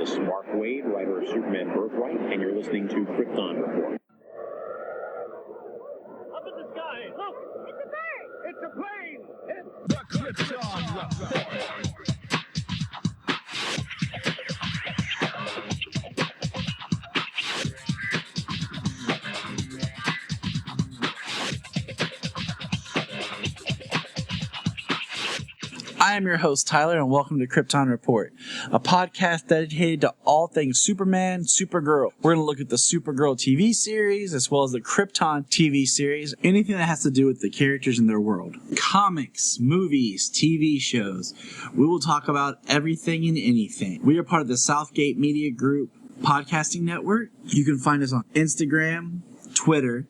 This is Mark Waid, writer of Superman Birthright, and you're listening to Krypton Report. Up in the sky, look! It's a bird! It's a plane! It's The Krypton Report. I am your host, Tyler, and welcome to Krypton Report, a podcast dedicated to all things Superman, Supergirl. We're going to look at the Supergirl TV series, as well as the Krypton TV series, anything that has to do with the characters in their world. Comics, movies, TV shows. We will talk about everything and anything. We are part of the Southgate Media Group podcasting network. You can find us on Instagram, Twitter,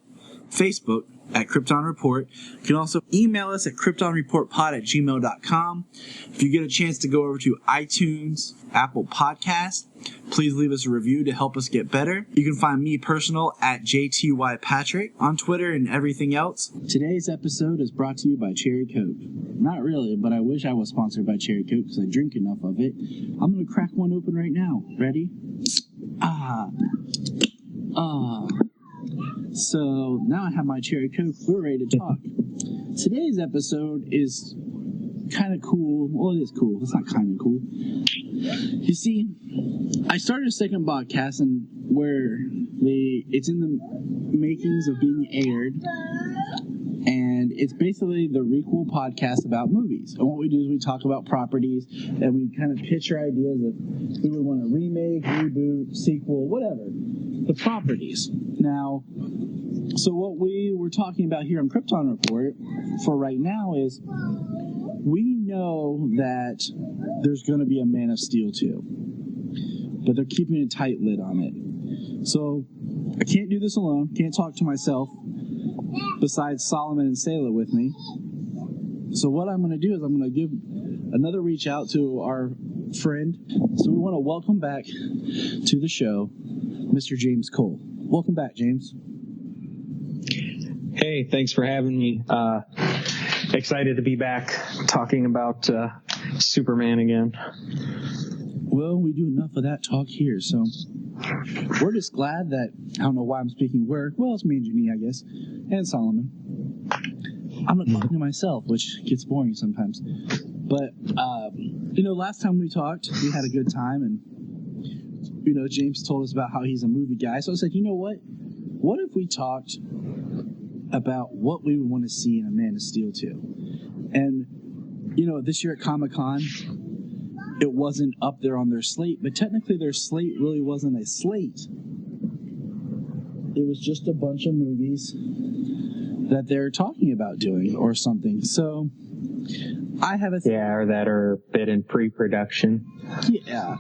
Facebook, at Krypton Report. You can also email us at kryptonreportpod@gmail.com. If you get a chance to go over to iTunes, Apple Podcast, please leave us a review to help us get better. You can find me personal at JTYPatrick on Twitter and everything else. Today's episode is brought to you by Cherry Coke. Not really, but I wish I was sponsored by Cherry Coke because I drink enough of it. I'm going to crack one open right now. Ready? So now I have my Cherry Coke. We're ready to talk. Today's episode is kind of cool. Well, it is cool. It's not kind of cool. You see, I started a second podcast where it's in the makings of being aired. And it's basically the Requel podcast about movies. And what we do is we talk about properties and we kind of pitch our ideas of we would want a remake, reboot, sequel, whatever. The properties. Now, so what we were talking about here on Krypton Report for right now is we know that there's going to be a Man of Steel 2. But they're keeping a tight lid on it. So I can't do this alone. Can't talk to myself. Besides Solomon and Selah with me. So what I'm going to do is I'm going to give another reach out to our friend. So we want to welcome back to the show, Mr. James Cole. Welcome back, James. Hey, thanks for having me. Excited to be back talking about Superman again. Well, we do enough of that talk here, so we're just glad that, I don't know why I'm speaking we're, well, it's me and Janine, I guess, and Solomon. I'm not talking to myself, which gets boring sometimes. But, last time we talked, we had a good time, and, James told us about how he's a movie guy. So I said, you know what? What if we talked about what we would want to see in a Man of Steel 2? And, this year at Comic-Con, it wasn't up there on their slate, but technically their slate really wasn't a slate. It was just a bunch of movies that they're talking about doing or something. So I have a or that are a bit in pre-production. Yeah.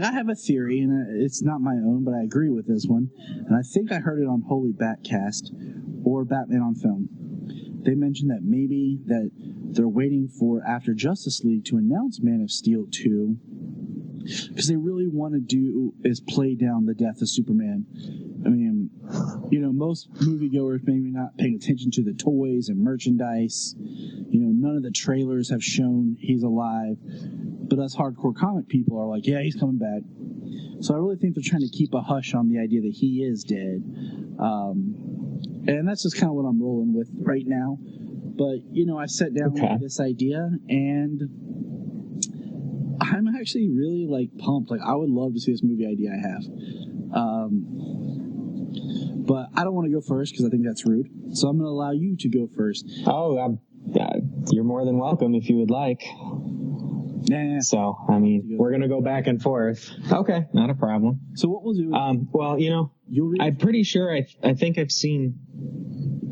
I have a theory, and it's not my own, but I agree with this one. And I think I heard it on Holy Batcast or Batman on Film. They mentioned that maybe that they're waiting for after Justice League to announce Man of Steel 2 because they really want to do is play down the death of Superman. I mean, most moviegoers maybe not paying attention to the toys and merchandise. None of the trailers have shown he's alive. But us hardcore comic people are like, yeah, he's coming back. So I really think they're trying to keep a hush on the idea that he is dead. And that's just kind of what I'm rolling with right now. But, I sat down with this idea, and I'm actually really, pumped. I would love to see this movie idea I have. But I don't want to go first because I think that's rude. So I'm going to allow you to go first. Oh, you're more than welcome if you would like. Yeah. So, we're going to go back and forth. Okay, not a problem. So what we'll do is... I'm pretty sure I think I've seen...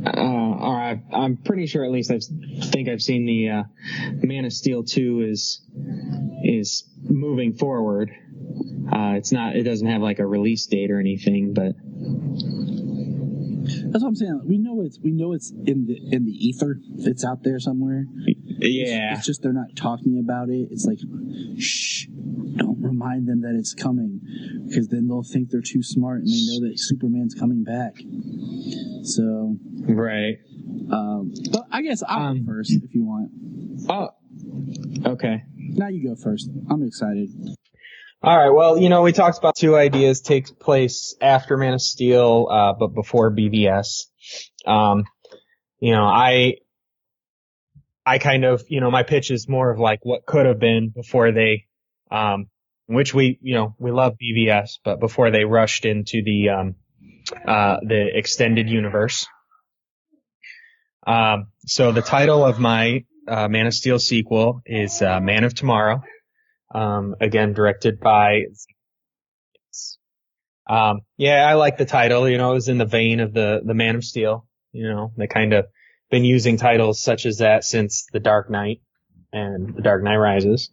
I'm pretty sure at least I've seen the Man of Steel 2 is moving forward. It doesn't have a release date or anything, but that's what I'm saying. We know it's in the ether. It's out there somewhere. Yeah. It's just they're not talking about it. It's like, shh, don't remind them that it's coming, because then they'll think they're too smart and they know that Superman's coming back. So right. But I guess I'll go first if you want. Oh, okay. Now you go first. I'm excited. All right. Well, we talked about two ideas takes place after Man of Steel, but before BVS. I kind of, my pitch is more of like what could have been before they, which we love BVS, but before they rushed into the extended universe. So the title of my Man of Steel sequel is Man of Tomorrow. Again, directed by. I like the title. It was in the vein of the Man of Steel. They kind of been using titles such as that since The Dark Knight and The Dark Knight Rises.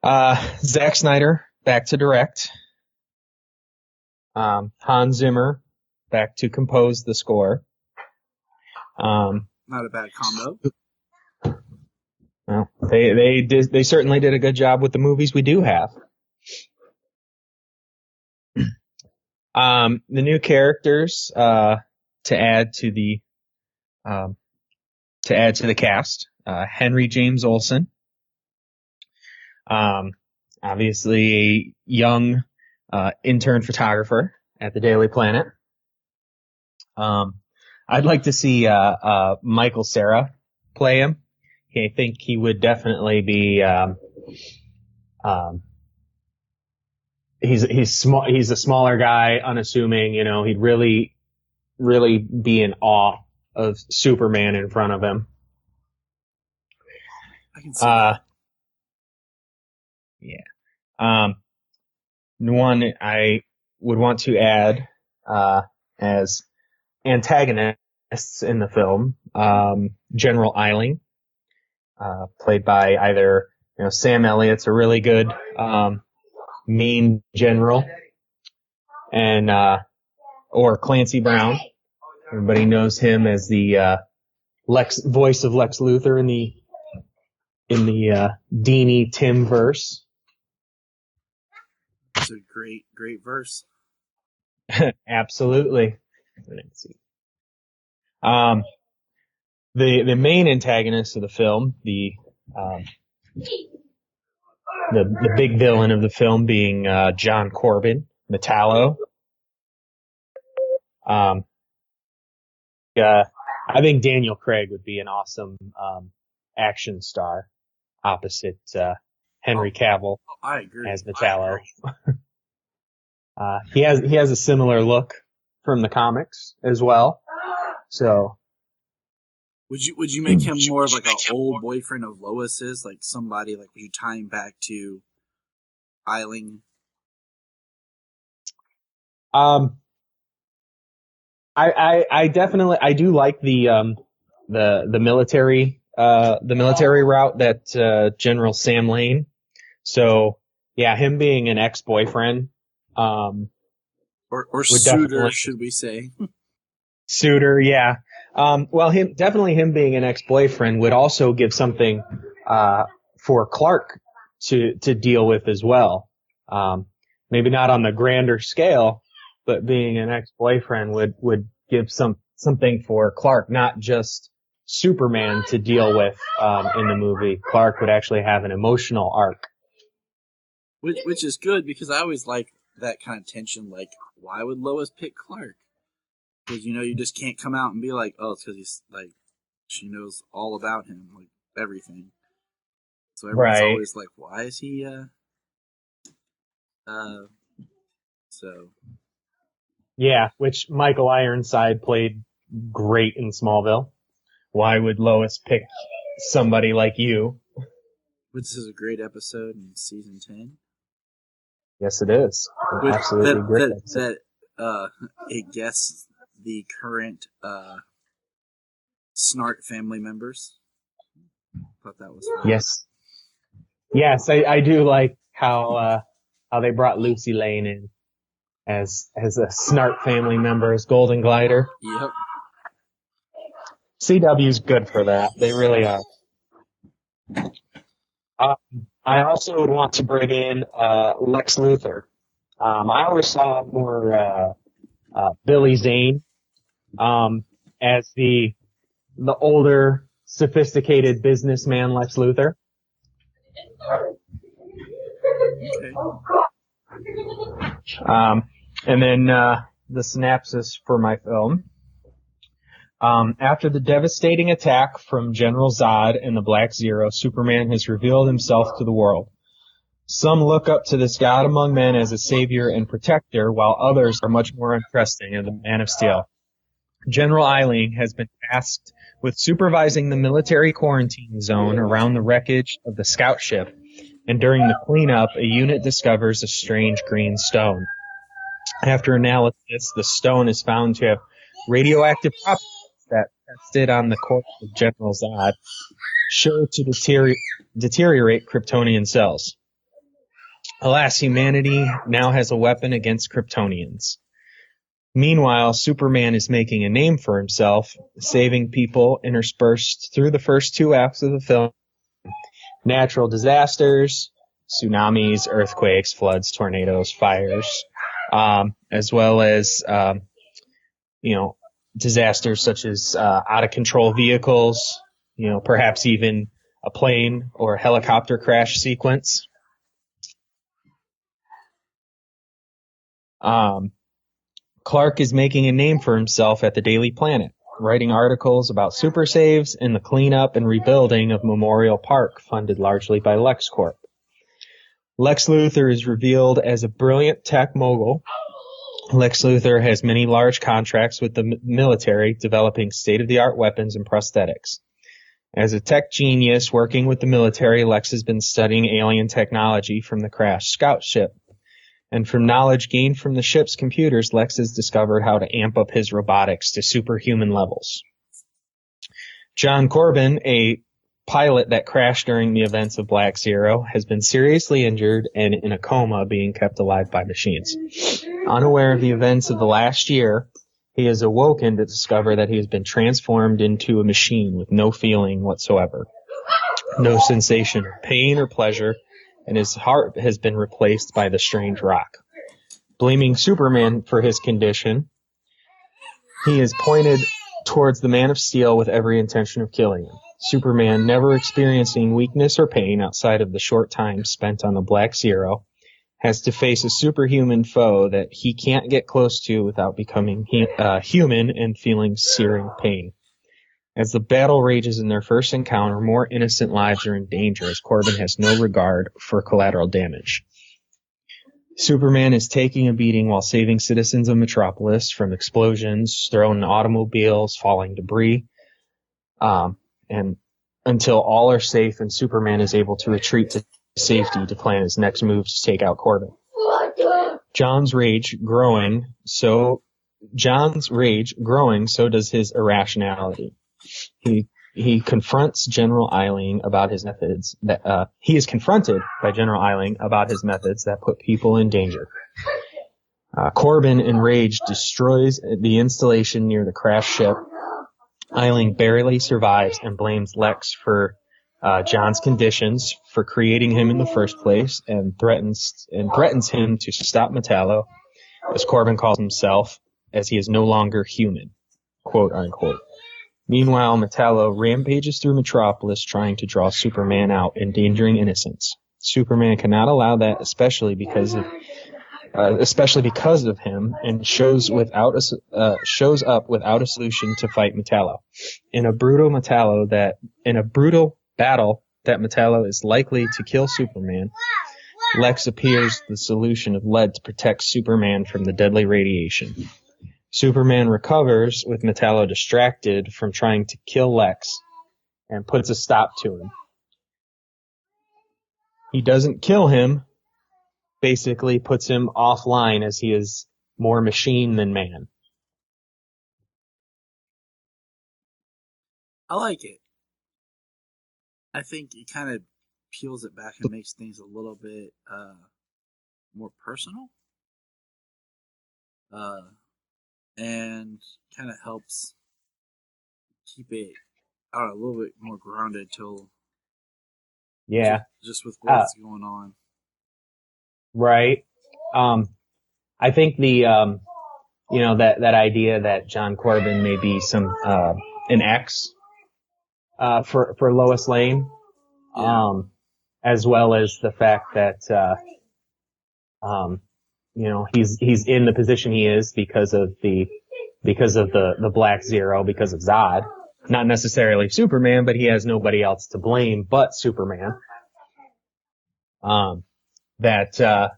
Zack Snyder back to direct. Hans Zimmer back to compose the score. Not a bad combo. Well, they certainly did a good job with the movies we do have. The new characters to add to the cast, Henry James Olsen. Obviously a young intern photographer at the Daily Planet. I'd like to see Michael Cera play him. I think he would definitely be. He's small. He's a smaller guy, unassuming. He'd really be in awe of Superman in front of him. I can see that. Yeah. One I would want to add as antagonists in the film, General Eiling. Played by either, Sam Elliott's a really good, mean general, and, or Clancy Brown. Everybody knows him as the, voice of Lex Luthor in the Deanie Tim verse. It's a great verse. Absolutely. Let's see. The main antagonist of the film, the big villain of the film being John Corbin, Metallo. I think Daniel Craig would be an awesome action star opposite Henry Cavill. I agree. As Metallo. He has a similar look from the comics as well. So. Would you make him more of like an old boyfriend of Lois's, like somebody like would you tie him back to Eiling? I definitely do like the military route that General Sam Lane. So yeah, him being an ex-boyfriend, or suitor, should we say? Suitor, yeah. Well, him being an ex-boyfriend would also give something for Clark to deal with as well. Maybe not on the grander scale, but being an ex-boyfriend would give something for Clark, not just Superman to deal with in the movie. Clark would actually have an emotional arc. Which is good, because I always like that kind of tension, like, why would Lois pick Clark? Because, you just can't come out and be like, oh, it's because he's, like, she knows all about him, like, everything. So everyone's always like, why is he, so. Yeah, which Michael Ironside played great in Smallville. Why would Lois pick somebody like you? This is a great episode in season 10. Yes, it is. Absolutely great. It guesses the current Snart family members. Thought that was fun. Yes, I do like how they brought Lucy Lane in as a Snart family member, as Golden Glider. Yep. CW's good for that. They really are. I also would want to bring in Lex Luthor. I always saw more Billy Zane as the older, sophisticated businessman Lex Luthor. And then the synopsis for my film. After the devastating attack from General Zod and the Black Zero, Superman has revealed himself to the world. Some look up to this god among men as a savior and protector, while others are much more untrusting of the Man of Steel. General Eiling has been tasked with supervising the military quarantine zone around the wreckage of the scout ship, and during the cleanup, a unit discovers a strange green stone. After analysis, the stone is found to have radioactive properties that, tested on the corpse of General Zod, show to deteriorate Kryptonian cells. Alas, humanity now has a weapon against Kryptonians. Meanwhile, Superman is making a name for himself, saving people interspersed through the first two acts of the film. Natural disasters, tsunamis, earthquakes, floods, tornadoes, fires, as well as, disasters such as out-of-control vehicles, perhaps even a plane or helicopter crash sequence. Clark is making a name for himself at the Daily Planet, writing articles about super saves and the cleanup and rebuilding of Memorial Park, funded largely by LexCorp. Lex Luthor is revealed as a brilliant tech mogul. Lex Luthor has many large contracts with the military, developing state-of-the-art weapons and prosthetics. As a tech genius working with the military, Lex has been studying alien technology from the crashed scout ship. And from knowledge gained from the ship's computers, Lex has discovered how to amp up his robotics to superhuman levels. John Corbin, a pilot that crashed during the events of Black Zero, has been seriously injured and in a coma, being kept alive by machines. Unaware of the events of the last year, he has awoken to discover that he has been transformed into a machine with no feeling whatsoever, no sensation of pain or pleasure, and his heart has been replaced by the strange rock. Blaming Superman for his condition, he is pointed towards the Man of Steel with every intention of killing him. Superman, never experiencing weakness or pain outside of the short time spent on the Black Zero, has to face a superhuman foe that he can't get close to without becoming human and feeling searing pain. As the battle rages in their first encounter, more innocent lives are in danger as Corbin has no regard for collateral damage. Superman is taking a beating while saving citizens of Metropolis from explosions, thrown automobiles, falling debris, and until all are safe and Superman is able to retreat to safety to plan his next move to take out Corbin. John's rage growing, so does his irrationality. He confronts General Eiling about his methods he is confronted by General Eiling about his methods that put people in danger. Corbin, enraged, destroys the installation near the crashed ship. Eiling barely survives and blames Lex for John's conditions for creating him in the first place, and threatens him to stop Metallo, as Corbin calls himself, as he is no longer human, quote unquote. Meanwhile, Metallo rampages through Metropolis trying to draw Superman out, endangering innocents. Superman cannot allow that, especially because of him, and shows up without a solution to fight Metallo. In a brutal battle that Metallo is likely to kill Superman, Lex appears the solution of lead to protect Superman from the deadly radiation. Superman recovers with Metallo distracted from trying to kill Lex and puts a stop to him. He doesn't kill him, basically puts him offline as he is more machine than man. I like it. I think it kind of peels it back and makes things a little bit more personal. And kind of helps keep it, a little bit more grounded till, just with what's going on. Right. I think the, that idea that John Corbin may be an ex, for Lois Lane. Yeah. as well as the fact that, he's in the position he is because of the Black Zero, because of Zod. Not necessarily Superman, but he has nobody else to blame but Superman. That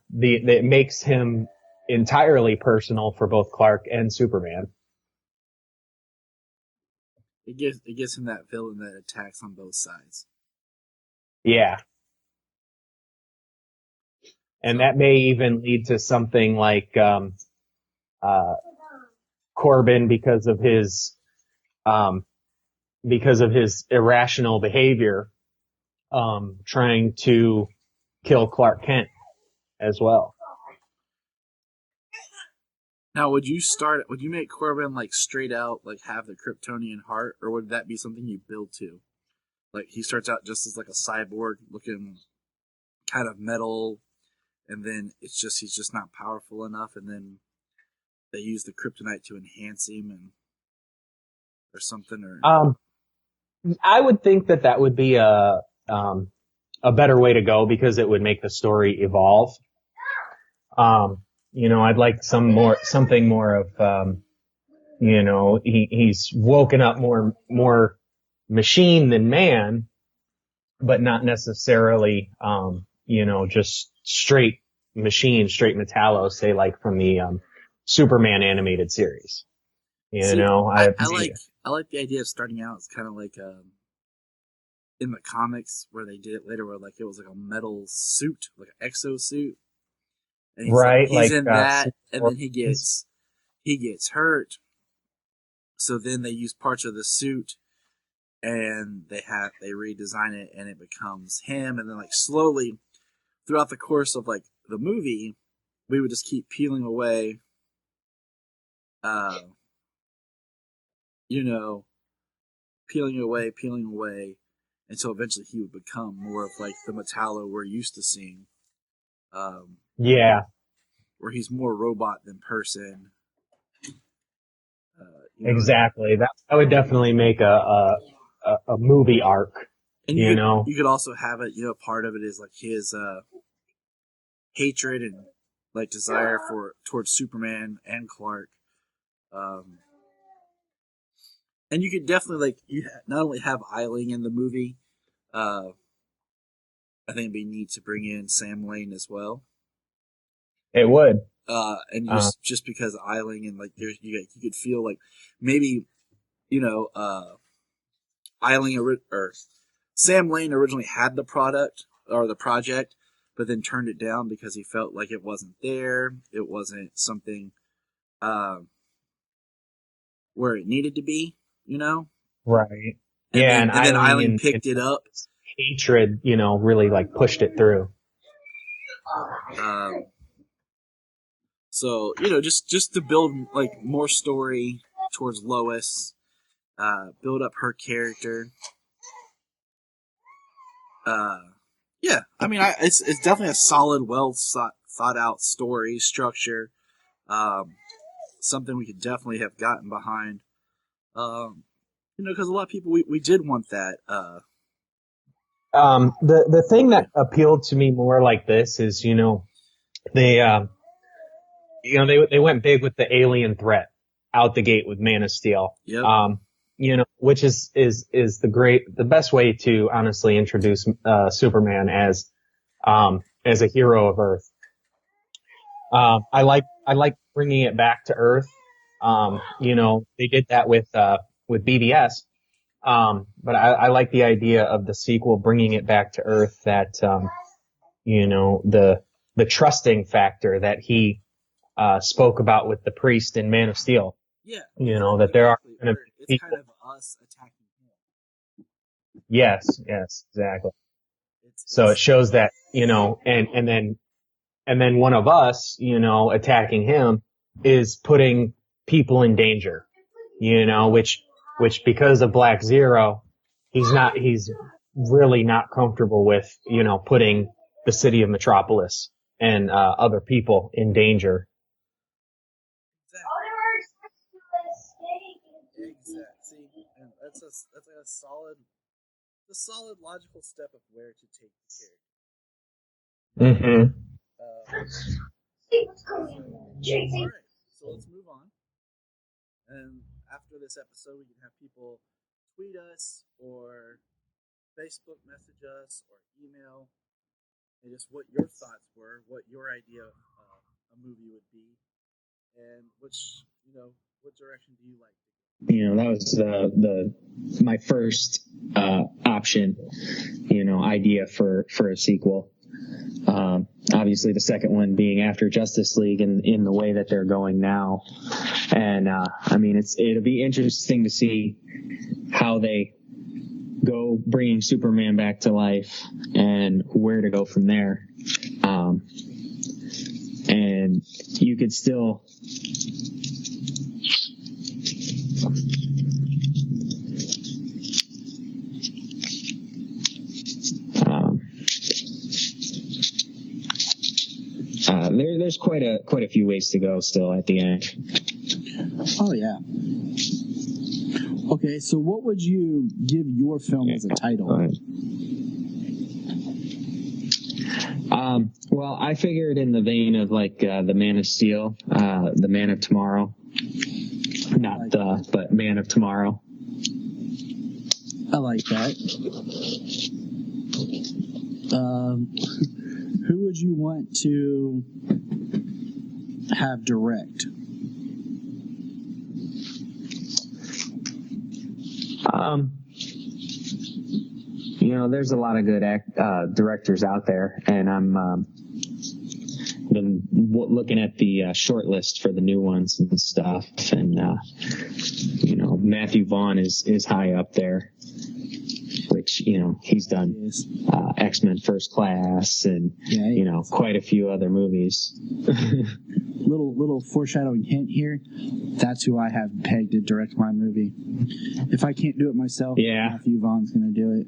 makes him entirely personal for both Clark and Superman. It gives him that villain that attacks on both sides. Yeah. And that may even lead to something like Corbin, because of his irrational behavior, trying to kill Clark Kent as well. Now, would you make Corbin like straight out, like have the Kryptonian heart, or would that be something you build to? Like he starts out just as like a cyborg looking kind of metal, and then he's just not powerful enough, and then they use the kryptonite to enhance him or something, or I would think that would be a better way to go, because it would make the story evolve. I'd like something more of, he's woken up more machine than man, but not necessarily, just straight machine, straight metallo, say like from the, Superman animated series. I like the idea of starting out. It's kind of like, in the comics where they did it later, where like it was like a metal suit, like an exosuit. And he's in that, and then he gets hurt. So then they use parts of the suit, and they redesign it, and it becomes him. And then like slowly, throughout the course of like the movie, we would just keep peeling away, peeling away, until eventually he would become more of like the Metallo we're used to seeing. Where he's more robot than person. Exactly. That would definitely make a movie arc. And you could also have it, part of it is like his hatred and like desire towards Superman and Clark. And you could definitely not only have Eiling in the movie, I think it'd be neat to bring in Sam Lane as well. It would. And just because Eiling and like you could feel like maybe Eiling or Sam Lane originally had the product or the project, but then turned it down because he felt like it wasn't there. It wasn't something where it needed to be. Right. And then Eiling picked it up. Hatred, really like pushed it through. So, just to build like more story towards Lois, build up her character. Yeah, I mean, it's definitely a solid, well thought out story structure. Something we could definitely have gotten behind. Because a lot of people we did want that. The thing that appealed to me more like this is, they went big with the alien threat out the gate with Man of Steel. Yep. Which is the best way to honestly introduce Superman as a hero of Earth. I like bringing it back to Earth. They did that with BVS. But I like the idea of the sequel bringing it back to Earth, that the trusting factor that he spoke about with the priest in Man of Steel. Yeah. That there are kind of people. it's kind of us attacking him. Yes, exactly. So it shows that, and then one of us, attacking him is putting people in danger, which because of Black Zero, he's really not comfortable with, putting the city of Metropolis and other people in danger. Exactly. See, and that's a solid logical step of where to take the character. Mm-hmm. All right, so let's move on. And after this episode, we can have people tweet us or Facebook message us or email and just what your thoughts were, what your idea of a movie would be, and what direction do you like? That was my first option, idea for a sequel. Obviously the second one being after Justice League in the way that they're going now. And, it'll be interesting to see how they go bringing Superman back to life and where to go from there. And you could still, there's quite a few ways to go still at the end. Oh yeah. Okay, so what would you give your film as a title? Well, I figured in the vein of like the Man of Steel, the Man of Tomorrow, but Man of Tomorrow. I like that. Who would you want to have direct? There's a lot of good directors out there, and I'm been looking at the short list for the new ones and stuff, and Matthew Vaughn is high up there, which he's done X-Men First Class and quite a few other movies. Little foreshadowing hint here. That's who I have pegged to direct my movie. If I can't do it myself, Matthew Vaughn's going to do it.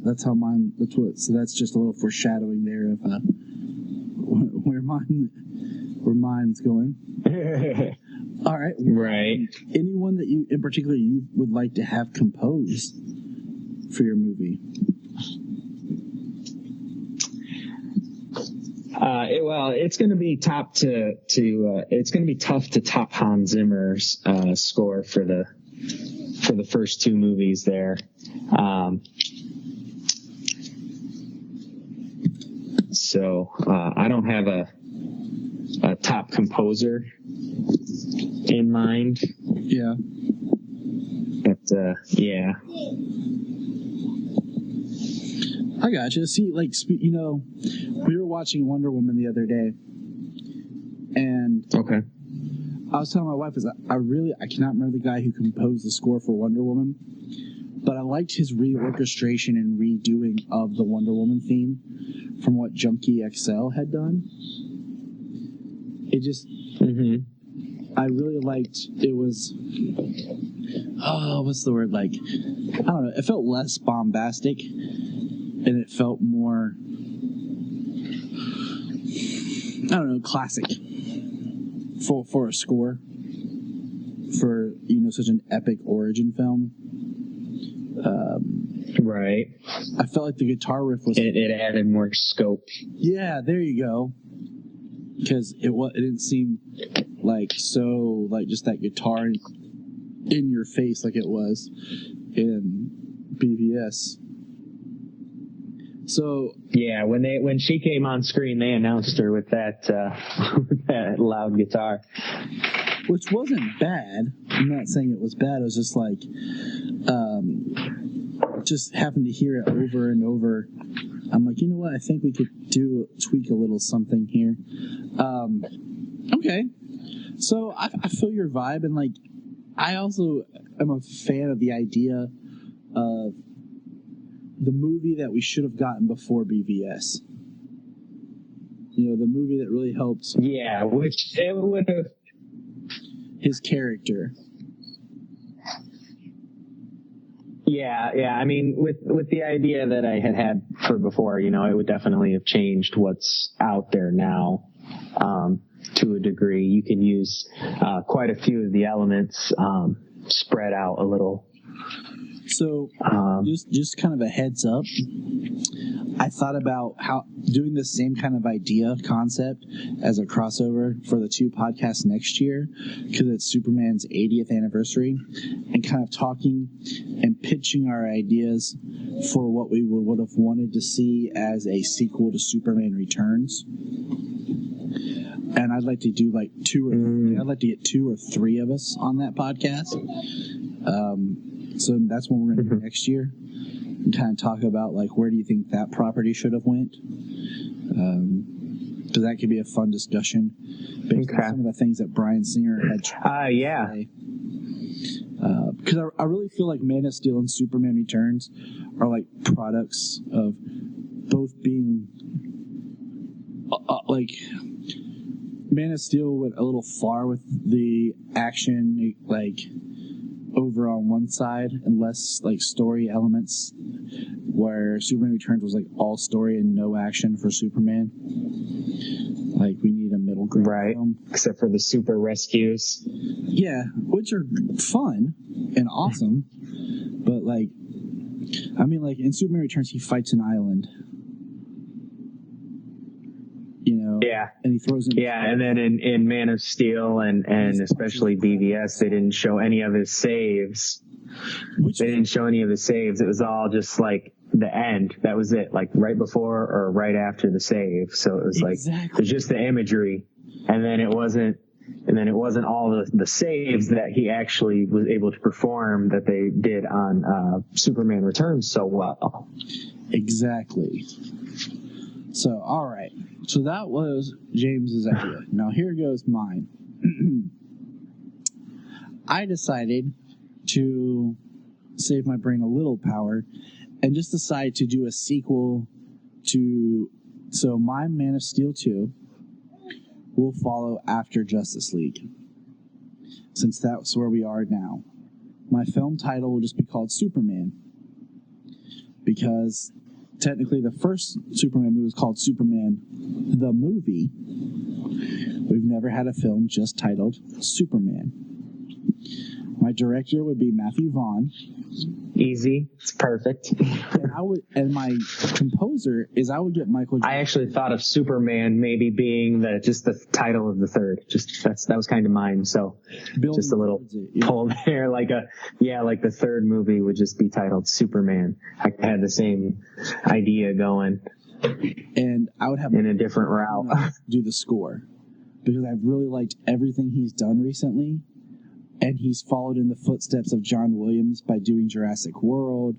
That's how mine. So that's just a little foreshadowing there of where mine's going. All right. Right. Anyone that you in particular you would like to have composed for your movie? It's going to be tough to top Hans Zimmer's score for the first two movies there. So I don't have a top composer in mind. Yeah. But yeah. I gotcha. See, we were watching Wonder Woman the other day, and okay, I was telling my wife, I cannot remember the guy who composed the score for Wonder Woman, but I liked his reorchestration and redoing of the Wonder Woman theme from what Junkie XL had done. It just, I really liked. It was, what's the word? I don't know. It felt less bombastic. And it felt more, I don't know, classic for a score for such an epic origin film. Right. I felt like the guitar riff was. It added more scope. Yeah, there you go. Because it didn't seem just that guitar in your face like it was in BVS. So yeah, when she came on screen, they announced her with that that loud guitar, which wasn't bad. I'm not saying it was bad. It was just just having to hear it over and over. I'm like, you know what? I think we could tweak a little something here. Okay, so I feel your vibe, and I also am a fan of the idea of the movie that we should have gotten before BVS. The movie that really helped. Yeah, which it would have. His character. Yeah. I mean, with the idea that I had for before, it would definitely have changed what's out there now. To a degree, you can use quite a few of the elements spread out a little. So, just kind of a heads up. I thought about how doing the same kind of concept as a crossover for the two podcasts next year, because it's Superman's 80th anniversary, and kind of talking and pitching our ideas for what we would have wanted to see as a sequel to Superman Returns. And I'd like to do like I'd like to get 2 or 3 of us on that podcast. So that's what we're going to do next year. And kind of talk about like where do you think that property should have went, because that could be a fun discussion based on some of the things that Bryan Singer had to say. Because I really feel like Man of Steel and Superman Returns are like products of both being like Man of Steel went a little far with the action, like over on one side, and less like story elements, where Superman Returns was like all story and no action for Superman. Like we need a middle ground, right? Except for the super rescues, which are fun and awesome, but like, I mean, like in Superman Returns, he fights an island. And he throws him. And then in Man of Steel and especially BVS, they didn't show any of his saves. It was all just like the end. That was it, like right before or right after the save. So it was like it was just the imagery, and then it wasn't all the saves that he actually was able to perform that they did on Superman Returns so well. Exactly. So, all right. So that was James's idea. Now here goes mine. I decided to save my brain a little power and just decide to do a sequel to... So my Man of Steel 2 will follow after Justice League, since that's where we are now. My film title will just be called Superman, because... technically, the first Superman movie was called Superman the Movie. We've never had a film just titled Superman. My director would be Matthew Vaughn. Easy. It's perfect. And my composer is I would get Michael Jordan. I actually thought of Superman maybe being just the title of the third. That was kind of mine. So just a little pull there, like the third movie would just be titled Superman. I had the same idea going. And I would have in a different route do the score, because I've really liked everything he's done recently. And he's followed in the footsteps of John Williams by doing Jurassic World.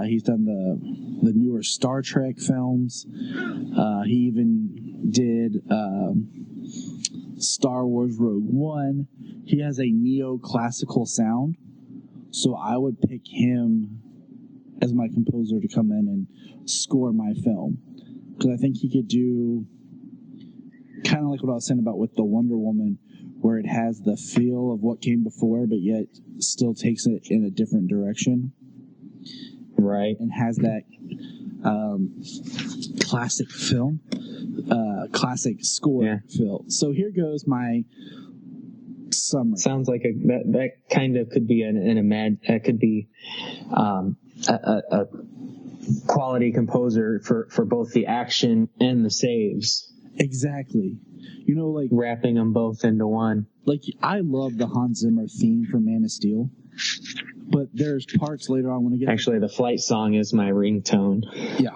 He's done the newer Star Trek films. He even did Star Wars Rogue One. He has a neoclassical sound. So I would pick him as my composer to come in and score my film. Because I think he could do kind of like what I was saying about with the Wonder Woman, where it has the feel of what came before, but yet still takes it in a different direction. Right. And has that classic film, classic score feel. So here goes my summary. Sounds like that kind of could be that could be a quality composer for both the action and the saves. Exactly. Like wrapping them both into one. Like, I love the Hans Zimmer theme for Man of Steel, but there's parts later on when I get... Actually, the flight song is my ringtone. Yeah,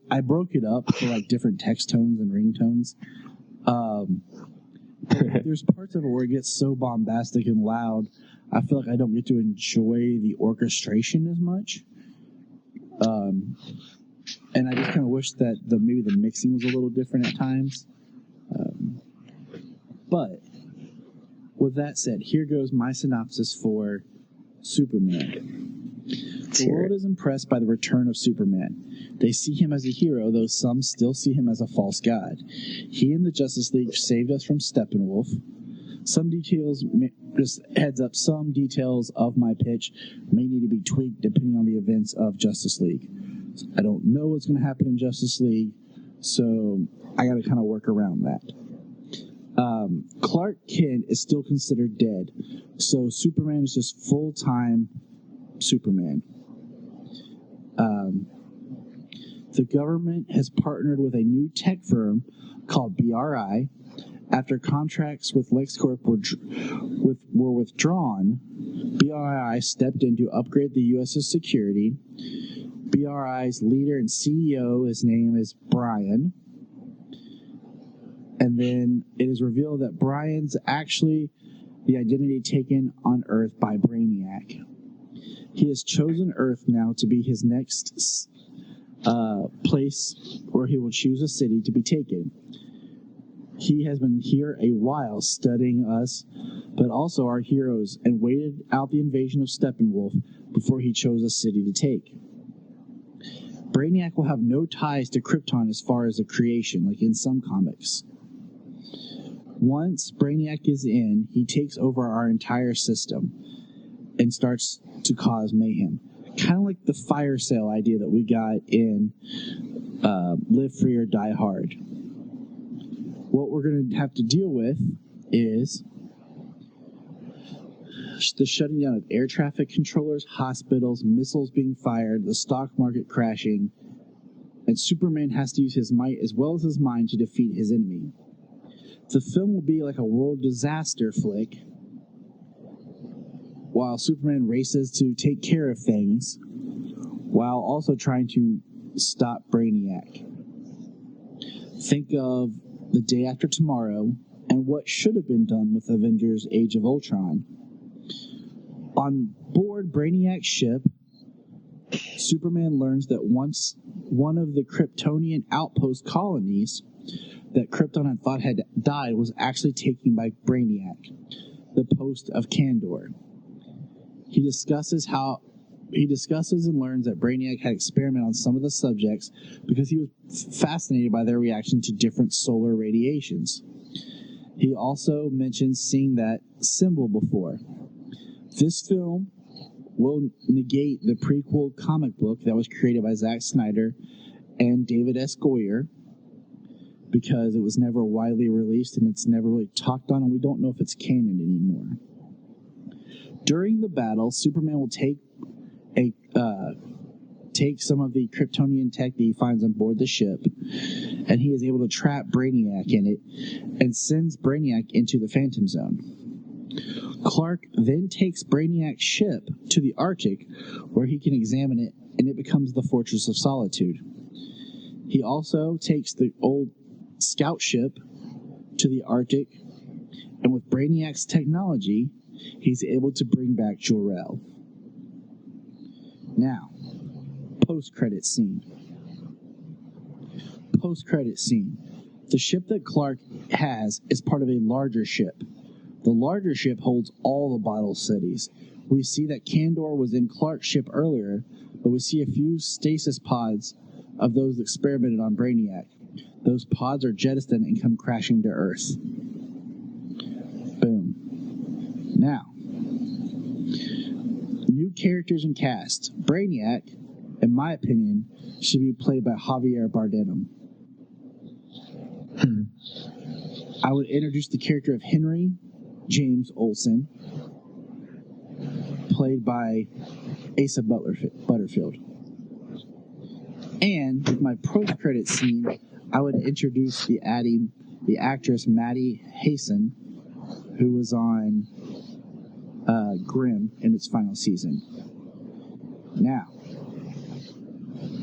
I broke it up for like different text tones and ringtones. There's parts of it where it gets so bombastic and loud, I feel like I don't get to enjoy the orchestration as much. And I just kind of wish that maybe the mixing was a little different at times. But with that said, here goes my synopsis for Superman. The world is impressed by the return of Superman. They see him as a hero, though some still see him as a false god. He and the Justice League saved us from Steppenwolf. Some details, just heads up, some details of my pitch may need to be tweaked depending on the events of Justice League. I don't know what's going to happen in Justice League, so I got to kind of work around that. Clark Kent is still considered dead, so Superman is just full-time Superman. The government has partnered with a new tech firm called BRI. After contracts with LexCorp were withdrawn, BRI stepped in to upgrade the U.S.'s security. BRI's leader and CEO, his name is Brian. And then it is revealed that Brian's actually the identity taken on Earth by Brainiac. He has chosen Earth now to be his next place where he will choose a city to be taken. He has been here a while studying us, but also our heroes, and waited out the invasion of Steppenwolf before he chose a city to take. Brainiac will have no ties to Krypton as far as a creation, like in some comics. Once Brainiac is in, he takes over our entire system and starts to cause mayhem. Kind of like the fire sale idea that we got in Live Free or Die Hard. What we're going to have to deal with is the shutting down of air traffic controllers, hospitals, missiles being fired, the stock market crashing, and Superman has to use his might as well as his mind to defeat his enemy. The film will be like a world disaster flick, while Superman races to take care of things, while also trying to stop Brainiac. Think of The Day After Tomorrow and what should have been done with Avengers Age of Ultron. On board Brainiac's ship, Superman learns that once one of the Kryptonian outpost colonies that Krypton had thought had died was actually taken by Brainiac, the post of Kandor. He discusses and learns that Brainiac had experimented on some of the subjects because he was fascinated by their reaction to different solar radiations. He also mentions seeing that symbol before. This film will negate the prequel comic book that was created by Zack Snyder and David S. Goyer, because it was never widely released and it's never really talked on, and we don't know if it's canon anymore. During the battle, Superman will take some of the Kryptonian tech that he finds on board the ship, and he is able to trap Brainiac in it and sends Brainiac into the Phantom Zone. Clark then takes Brainiac's ship to the Arctic, where he can examine it, and it becomes the Fortress of Solitude. He also takes the old scout ship to the Arctic, and with Brainiac's technology, he's able to bring back Jor-El. Now, post-credit scene. Post-credit scene. The ship that Clark has is part of a larger ship. The larger ship holds all the bottle cities. We see that Kandor was in Clark's ship earlier, but we see a few stasis pods of those experimented on Brainiac. Those pods are jettisoned and come crashing to Earth. Boom. Now, new characters and cast. Brainiac, in my opinion, should be played by Javier Bardem. I would introduce the character of Henry James Olsen, played by Asa Butterfield. And with my post-credit scene, I would introduce the actress Maddie Hasen, who was on Grimm in its final season. Now,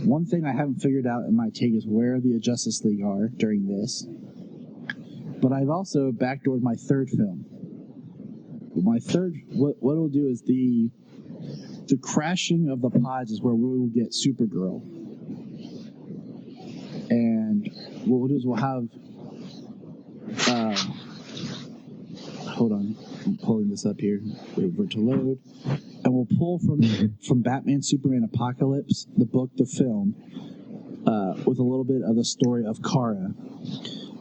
one thing I haven't figured out in my take is where the Justice League are during this. But I've also backdoored my third film. What it'll do is the crashing of the pods is where we will get Supergirl. And what we'll do is we'll have hold on, I'm pulling this up here. Wait for it to load. And we'll pull from Batman Superman Apocalypse, the book, the film, with a little bit of the story of Kara.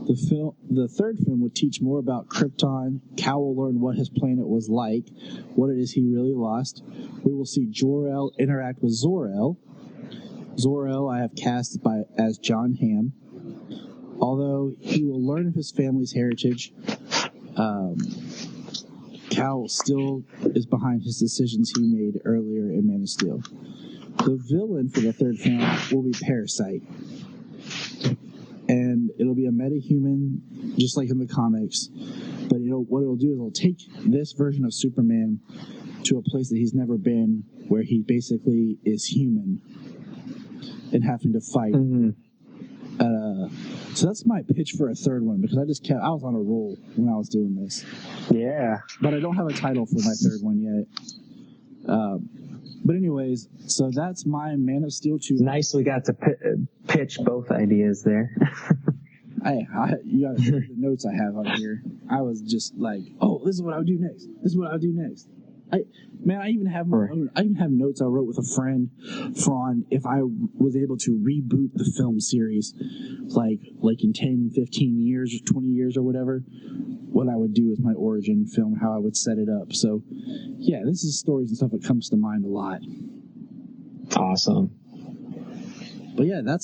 The third film would teach more about Krypton. Cal will learn what his planet was like, what it is he really lost. We will see Jor-El interact with Zor-El. Zor-El I have cast as John Hamm. Although he will learn of his family's heritage, Cal still is behind his decisions he made earlier in Man of Steel. The villain for the third film will be Parasite. And it'll be a metahuman, just like in the comics. But what it'll do is it'll take this version of Superman to a place that he's never been, where he basically is human and having to fight. Mm-hmm. So that's my pitch for a third one, because I was on a roll when I was doing this. Yeah. But I don't have a title for my third one yet. But anyways, so that's my Man of Steel 2. Nice we got to pitch both ideas there. You gotta see the notes I have on here. I was just like, oh, this is what I would do next. This is what I would do next. I even have my own. I even have notes I wrote with a friend on if I was able to reboot the film series, like in 10, 15 years or 20 years or whatever, what I would do with my origin film, how I would set it up. So, yeah, this is stories and stuff that comes to mind a lot. Awesome. But yeah, that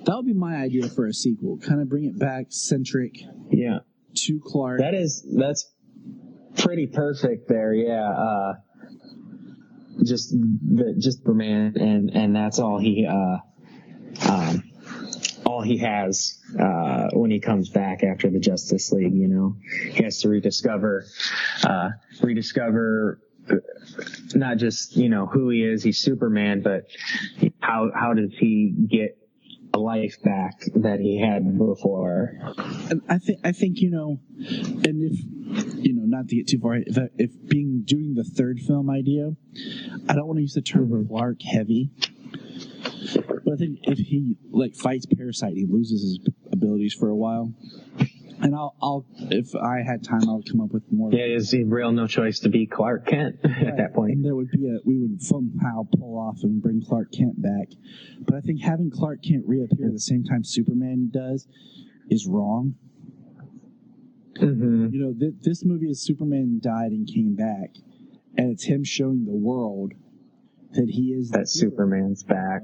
would be my idea for a sequel. Kind of bring it back centric. Yeah. To Clark. That's pretty perfect there. Yeah. Just Superman, and that's all he has when he comes back after the Justice League. He has to rediscover not just who he is. He's Superman, but how does he get a life back that he had before? And I think and if not to get too far, if doing the third film idea, I don't want to use the term Clark heavy, but I think if he fights Parasite, he loses his abilities for a while. And I'll if I had time, I would come up with more. Yeah, is he real no choice to be Clark Kent at that point? And there would be we would somehow pull off and bring Clark Kent back. But I think having Clark Kent reappear at the same time Superman does is wrong. Mm-hmm. This movie is Superman died and came back, and it's him showing the world that he is that Superman's back.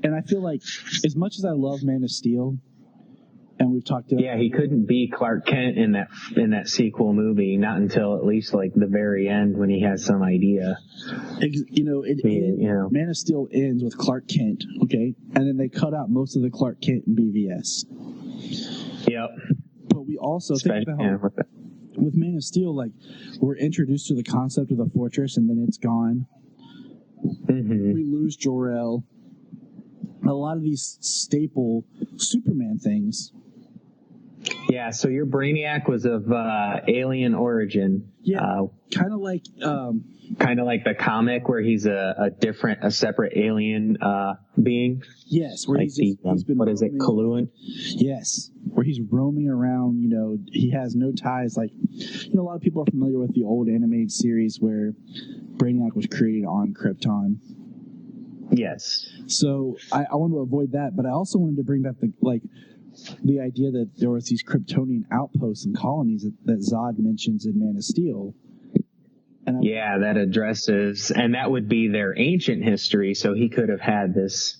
And I feel like, as much as I love Man of Steel, and we've talked about, he couldn't be Clark Kent in that sequel movie, not until at least the very end when he has some idea. Man of Steel ends with Clark Kent, okay, and then they cut out most of the Clark Kent in BVS. Yep. But we also think about with Man of Steel, we're introduced to the concept of the fortress, and then it's gone. Mm-hmm. We lose Jor-El. A lot of these staple Superman things. Yeah, so your Brainiac was of alien origin. Yeah, kind of like the comic where he's a separate alien being. Yes, where he's been what is it, Coluan? Yes, where he's roaming around. He has no ties. A lot of people are familiar with the old animated series where Brainiac was created on Krypton. Yes. So I want to avoid that, but I also wanted to bring back the idea that there was these Kryptonian outposts and colonies that Zod mentions in Man of Steel. And that addresses, and that would be their ancient history. So he could have had this,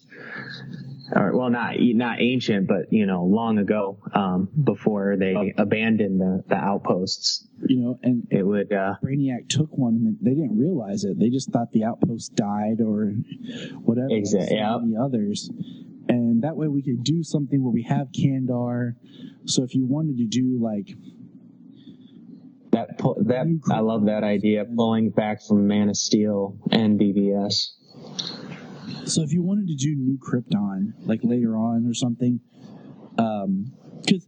not ancient, but long ago, before they abandoned the outposts. And it would. Brainiac took one, and they didn't realize it. They just thought the outpost died or whatever. Exactly. Like the others. And that way we could do something where we have Kandar. So if you wanted to do that, I love that idea, pulling back from Man of Steel and BVS. So if you wanted to do New Krypton, later on or something, because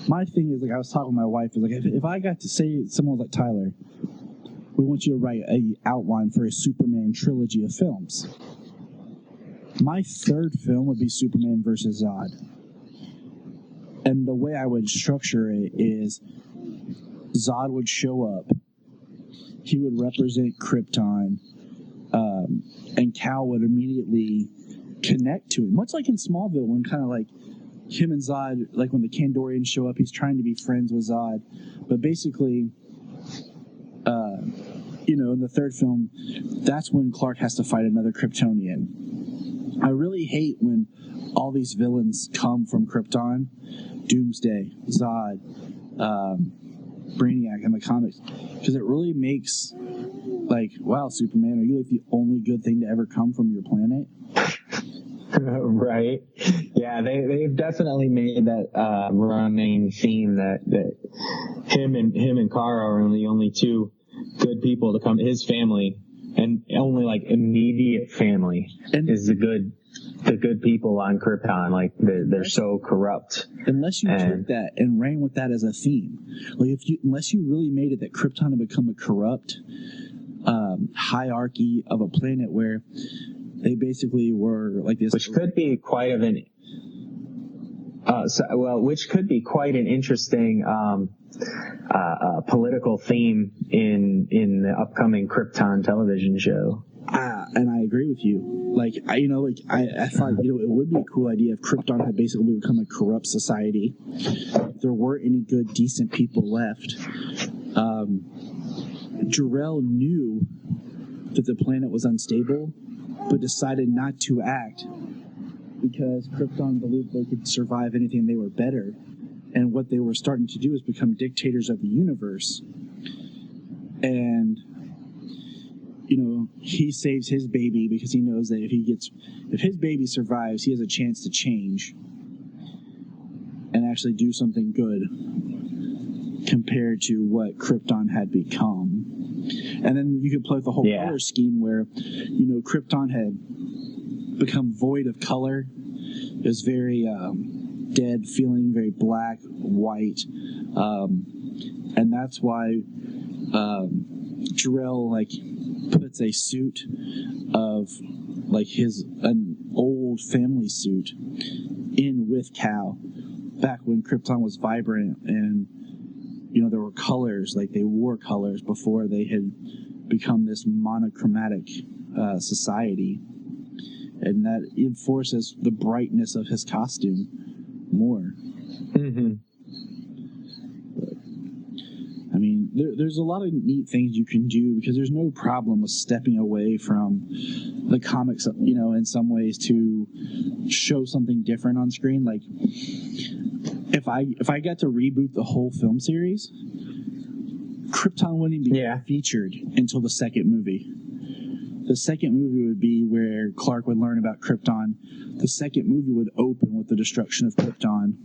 my thing is I was talking with my wife is if I got to say someone like Tyler, we want you to write a outline for a Superman trilogy of films. My third film would be Superman versus Zod. And the way I would structure it is Zod would show up. He would represent Krypton. And Cal would immediately connect to him. Much like in Smallville, when kind of him and Zod, when the Kandorians show up, he's trying to be friends with Zod. But basically, in the third film, that's when Clark has to fight another Kryptonian. I really hate when all these villains come from Krypton. Doomsday, Zod, Brainiac in the comics, because it really makes like, wow, Superman, are you like the only good thing to ever come from your planet? Right. Yeah, they've definitely made that running theme that him and Kara are the only two good people to come. His family and only like immediate family is the good people on Krypton. Like they're so corrupt. Unless you took that and ran with that as a theme, like unless you really made it that Krypton had become a corrupt hierarchy of a planet where they basically were like this, which could be quite an interesting political theme in the upcoming Krypton television show. And I agree with you. I thought, it would be a cool idea if Krypton had basically become a corrupt society. If there weren't any good, decent people left. Jor-El knew that the planet was unstable, but decided not to act because Krypton believed they could survive anything. They were better. And what they were starting to do is become dictators of the universe. And, he saves his baby because he knows that if his baby survives, he has a chance to change and actually do something good compared to what Krypton had become. And then you could play with the whole color scheme where, Krypton had become void of color. It was very dead feeling, very black, white. And that's why Jor-El puts a suit of an old family suit in with Cal back when Krypton was vibrant and there were colors, like they wore colors before they had become this monochromatic society, and that enforces the brightness of his costume more. Mm-hmm. I mean, there's a lot of neat things you can do because there's no problem with stepping away from the comics, in some ways to show something different on screen. Like, if I got to reboot the whole film series, Krypton wouldn't be featured until the second movie. The second movie would be where Clark would learn about Krypton. The second movie would open with the destruction of Krypton.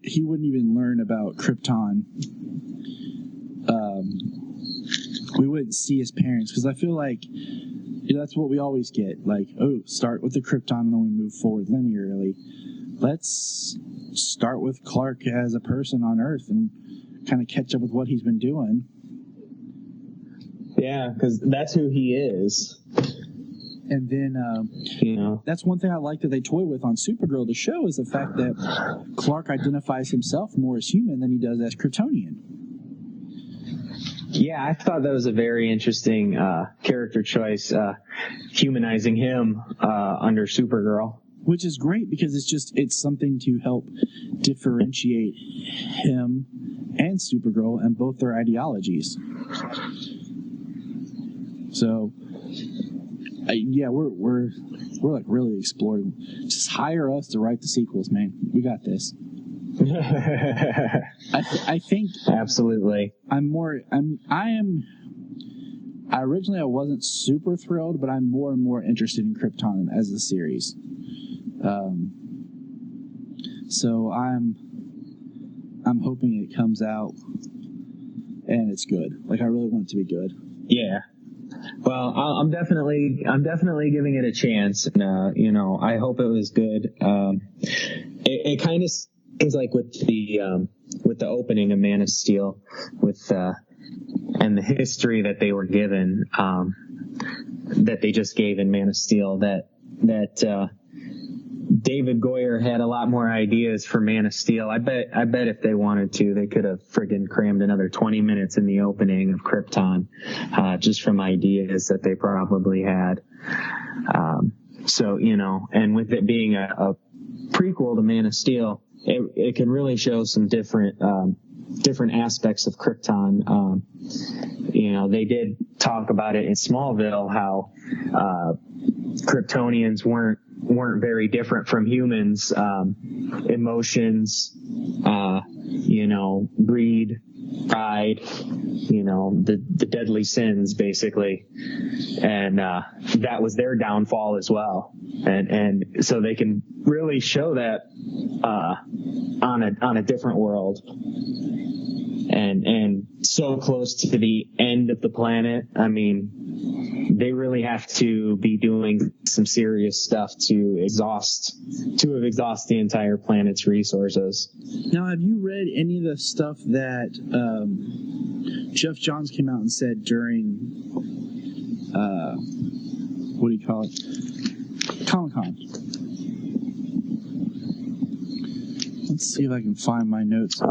He wouldn't even learn about Krypton. We wouldn't see his parents because I feel like that's what we always get. Like, start with the Krypton and then we move forward linearly. Let's start with Clark as a person on Earth and kind of catch up with what he's been doing. Yeah, because that's who he is. And then, that's one thing I like that they toy with on Supergirl, the show, is the fact that Clark identifies himself more as human than he does as Kryptonian. Yeah, I thought that was a very interesting character choice, humanizing him under Supergirl. Which is great because it's something to help differentiate him and Supergirl and both their ideologies. So, we're like really exploring. Just hire us to write the sequels, man. We got this. I think absolutely. Originally I wasn't super thrilled, but I'm more and more interested in Krypton as a series. So I'm hoping it comes out and it's good. Like, I really want it to be good. Yeah. Well, I'm definitely giving it a chance. And, I hope it was good. It kind of seems like with the opening of Man of Steel, and the history that they were given, that they just gave in Man of Steel, that David Goyer had a lot more ideas for Man of Steel. I bet if they wanted to, they could have friggin' crammed another 20 minutes in the opening of Krypton, just from ideas that they probably had. So, and with it being a prequel to Man of Steel, it can really show some different aspects of Krypton. They did talk about it in Smallville, how Kryptonians weren't very different from humans. Emotions, greed, pride, the deadly sins, basically. And that was their downfall as well. And so they can really show that on a different world. And so close to the end of the planet. I mean, they really have to be doing some serious stuff to exhaust the entire planet's resources. Now, have you read any of the stuff that Jeff Johns came out and said during what do you call it? Comic-Con. Let's see if I can find my notes.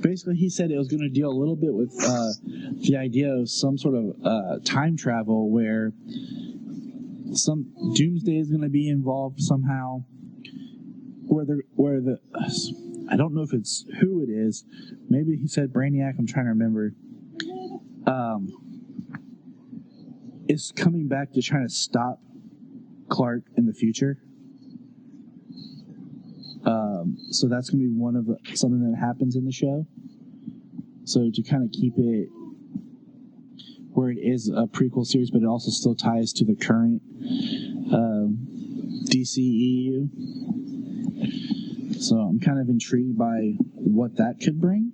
Basically, he said it was going to deal a little bit with the idea of some sort of time travel where some doomsday is going to be involved somehow. I don't know if it's who it is. Maybe he said Brainiac. I'm trying to remember. Is coming back to trying to stop Clark in the future. So that's going to be something that happens in the show. So to kind of keep it where it is a prequel series, but it also still ties to the current DCEU. So I'm kind of intrigued by what that could bring.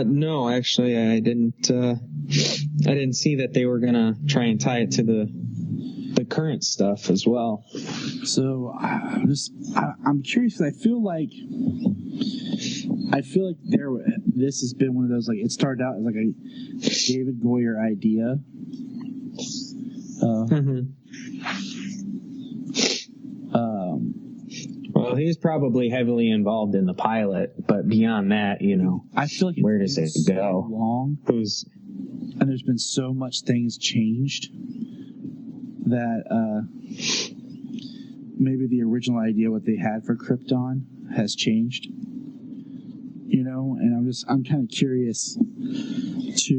No, actually, I didn't see that they were gonna try and tie it to the current stuff as well. So I'm curious because I feel like this has been one of those, like, it started out as like a David Goyer idea. Well, he's probably heavily involved in the pilot, but beyond that, I feel like where does it so go? Long, and there's been so much things changed that maybe the original idea, what they had for Krypton, has changed. And I'm kind of curious to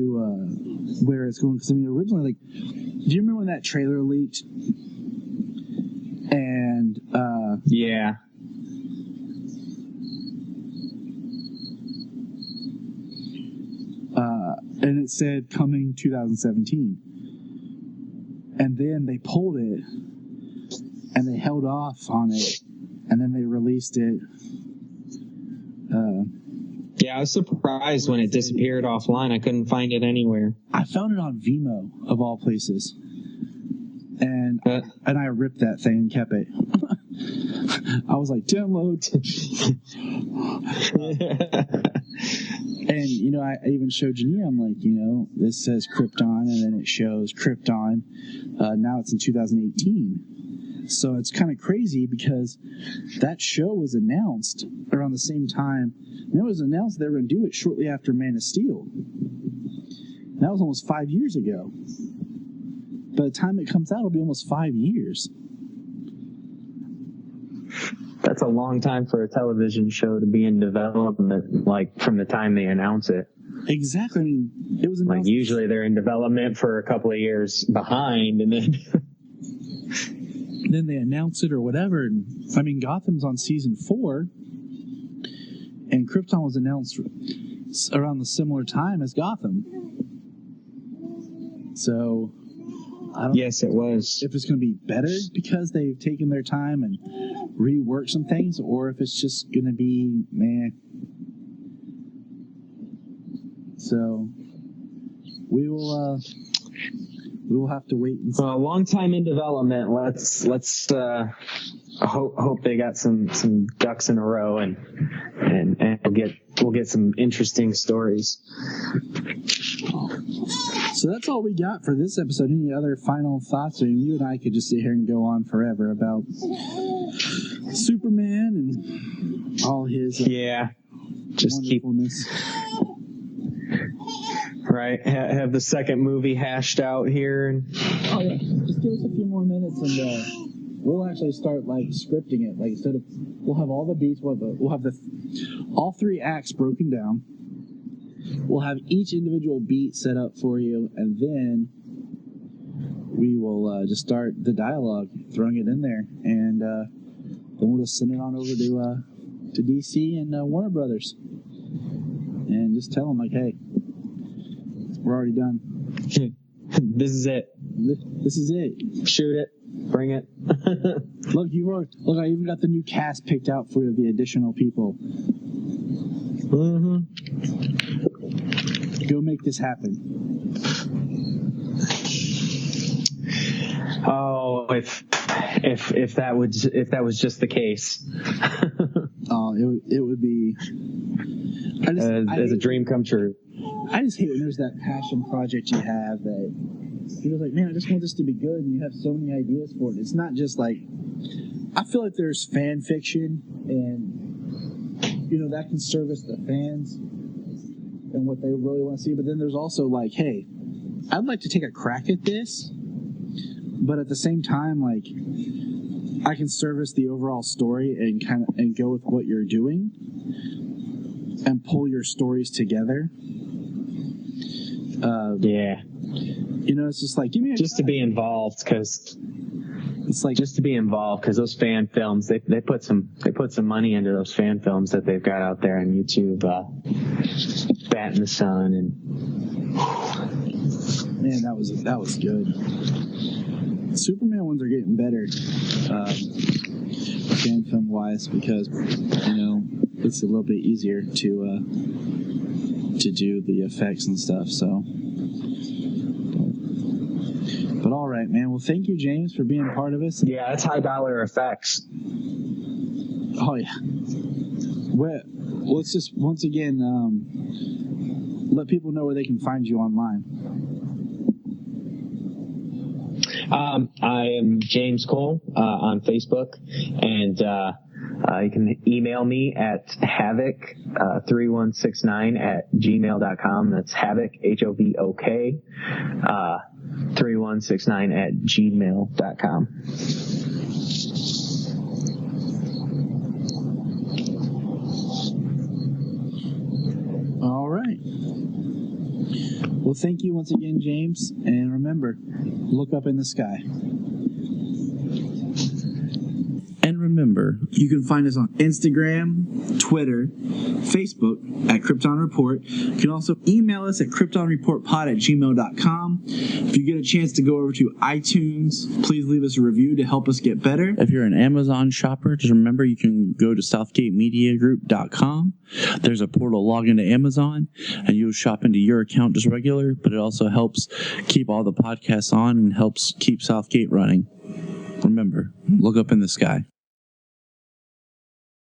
where it's going, because originally, do you remember when that trailer leaked? And yeah. And it said coming 2017. And then they pulled it and they held off on it, and then they released it. Yeah, I was surprised when it disappeared offline. I couldn't find it anywhere. I found it on Vimeo, of all places. And I ripped that thing and kept it. I was like, download. And, I even showed Janine, I'm like, this says Krypton, and then it shows Krypton. Now it's in 2018. So it's kind of crazy because that show was announced around the same time. And it was announced they were going to do it shortly after Man of Steel. And that was almost 5 years ago. By the time it comes out, it'll be almost 5 years. That's a long time for a television show to be in development, like from the time they announce it. Exactly. I mean, it was announced. Like usually they're in development for a couple of years behind, and then they announce it or whatever. And I mean, Gotham's on season 4, and Krypton was announced around the similar time as Gotham. So I don't know it was. If it's going to be better because they've taken their time and reworked some things, or if it's just going to be meh. So we will have to wait and see. A long time in development. Let's hope they got some ducks in a row, and we'll get some interesting stories. So that's all we got for this episode. Any other final thoughts? I mean, you and I could just sit here and go on forever about Superman and all his just keep right. Have the second movie hashed out here. Oh yeah, just give us a few more minutes and we'll actually start scripting it. Instead of, we'll have all the beats. We'll have all 3 acts broken down. We'll have each individual beat set up for you, and then we will just start the dialogue, throwing it in there, and then we'll just send it on over to DC and Warner Brothers, and just tell them like, hey, we're already done. This is it. This is it. Shoot it. Bring it. Look, I even got the new cast picked out for the additional people. Mm-hmm. Go make this happen. Oh, if that was just the case. Oh, it would be. As a dream come true. I just hate when there's that passion project you have that you're like, man, I just want this to be good, and you have so many ideas for it. It's not just like, I feel like there's fan fiction, and that can service the fans and what they really want to see. But then there's also like, hey, I'd like to take a crack at this, but at the same time, like, I can service the overall story and go with what you're doing and pull your stories together. Yeah. It's just like, give me just to be involved, because it's like just to be involved, because those fan films, they put some money into those fan films that they've got out there on YouTube. Bat in the Sun, and man, that was good. Superman ones are getting better, fan film wise, because it's a little bit easier to do the effects and stuff. So, but all right, man. Well, thank you, James, for being part of us. Yeah, that's high dollar effects. Oh yeah. Well, let's just once again let people know where they can find you online. I am James Cole on Facebook, and you can email me at havoc3169@gmail.com. That's havoc, HOVOK, 3169@gmail.com. All right. Well, thank you once again, James. And remember, look up in the sky. And remember, you can find us on Instagram, Twitter, Facebook at Krypton Report. You can also email us at kryptonreportpod@gmail.com. If you get a chance to go over to iTunes, please leave us a review to help us get better. If you're an Amazon shopper, just remember you can go to southgatemediagroup.com. There's a portal, log into Amazon, and you'll shop into your account just regular, but it also helps keep all the podcasts on and helps keep Southgate running. Remember, look up in the sky.